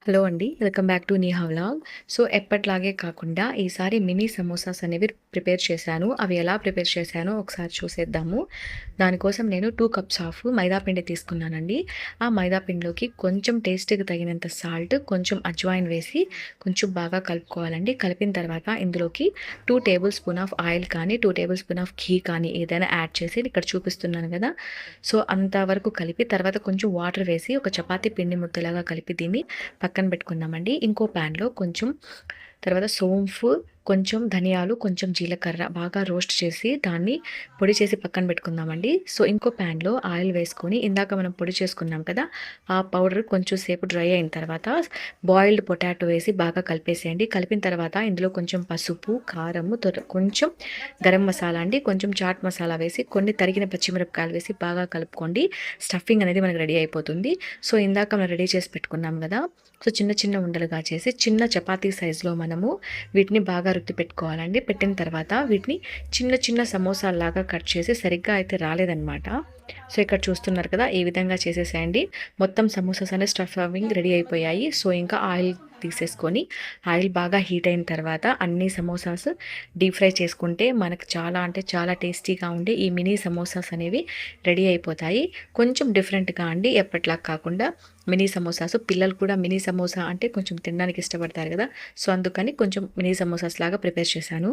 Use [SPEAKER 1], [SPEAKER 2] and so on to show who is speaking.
[SPEAKER 1] Hello అండి. Welcome back to Neha vlog. So, ఎప్పటిలాగే కాకుండా ఈసారి మినీ సమోసాస్ అనేవి ప్రిపేర్ చేశాను. అవి ఎలా ప్రిపేర్ చేశానో ఒకసారి చూసేద్దాము. దానికోసం నేను 2 కప్స్ ఆఫ్ మైదా పిండి తీసుకున్నానండి. ఆ మైదా పిండిలోకి కొంచెం టేస్ట్‌కి తగినంత సాల్ట్, కొంచెం అజ్వాయిన్ వేసి కొంచెం బాగా కలుపుకోవాలండి. కలిపిన తర్వాత ఇందులోకి 2 టేబుల్ స్పూన్ ఆఫ్ ఆయిల్ కానీ, 2 టేబుల్ స్పూన్ ఆఫ్ ఘీ కానీ ఏదైనా యాడ్ చేసి ఇక్కడ చూపిస్తున్నాను గదా! సో, అంతవరకు కలిపి తర్వాత కొంచెం వాటర్ వేసి ఒక చపాతీ పిండి ముద్దలాగా కలిపి దీన్ని పక్కన పెట్టుకుందామండి. ఇంకో ప్యాన్‌లో కొంచెం తర్వాత సోంఫు, కొంచెం ధనియాలు, కొంచెం జీలకర్ర బాగా రోస్ట్ చేసి దాన్ని పొడి చేసి పక్కన పెట్టుకుందామండి. సో, ఇంకో ప్యాన్‌లో ఆయిల్ వేసుకొని ఇందాక మనం పొడి చేసుకున్నాం కదా! ఆ పౌడర్ కొంచెం సేపు డ్రై అయిన తర్వాత బాయిల్డ్ పొటాటో వేసి బాగా కలిపేసేయండి. కలిపిన తర్వాత ఇందులో కొంచెం పసుపు, కారము, కొంచెం గరం మసాలా అండి, కొంచెం చాట్ మసాలా వేసి కొన్ని తరిగిన పచ్చిమిరపకాయలు వేసి బాగా కలుపుకోండి. స్టఫింగ్ అనేది మనకు రెడీ అయిపోతుంది. సో, ఇందాక మనం రెడీ చేసి పెట్టుకున్నాం గదా! సో, చిన్న చిన్న ఉండలుగా చేసి చిన్న చపాతీ సైజులో మనము వీటిని బాగా రుద్ది పెట్టుకోవాలండి. పెట్టిన తర్వాత వీటిని చిన్న చిన్న సమోసాల్లాగా కట్ చేసి సరిగ్గా అయితే రాలేదనమాట. సో, ఇక్కడ చూస్తున్నారు కదా! ఈ విధంగా చేసేసేయండి. మొత్తం సమోసాస్ అనే స్టఫింగ్ రెడీ అయిపోయాయి. సో, ఇంకా ఆయిల్ తీసేసుకొని ఆయిల్ బాగా హీట్ అయిన తర్వాత అన్ని సమోసాస్ డీప్ ఫ్రై చేసుకుంటే మనకు చాలా అంటే చాలా టేస్టీగా ఉండే ఈ మినీ సమోసాస్ అనేవి రెడీ అయిపోతాయి. కొంచెం డిఫరెంట్‌గా అండి, ఎప్పటిలా కాకుండా మినీ సమోసాస్. పిల్లలు కూడా మినీ సమోసా అంటే కొంచెం తినడానికి ఇష్టపడతారు కదా! సో, అందుకని కొంచెం మినీ సమోసాస్ లాగా ప్రిపేర్ చేశాను.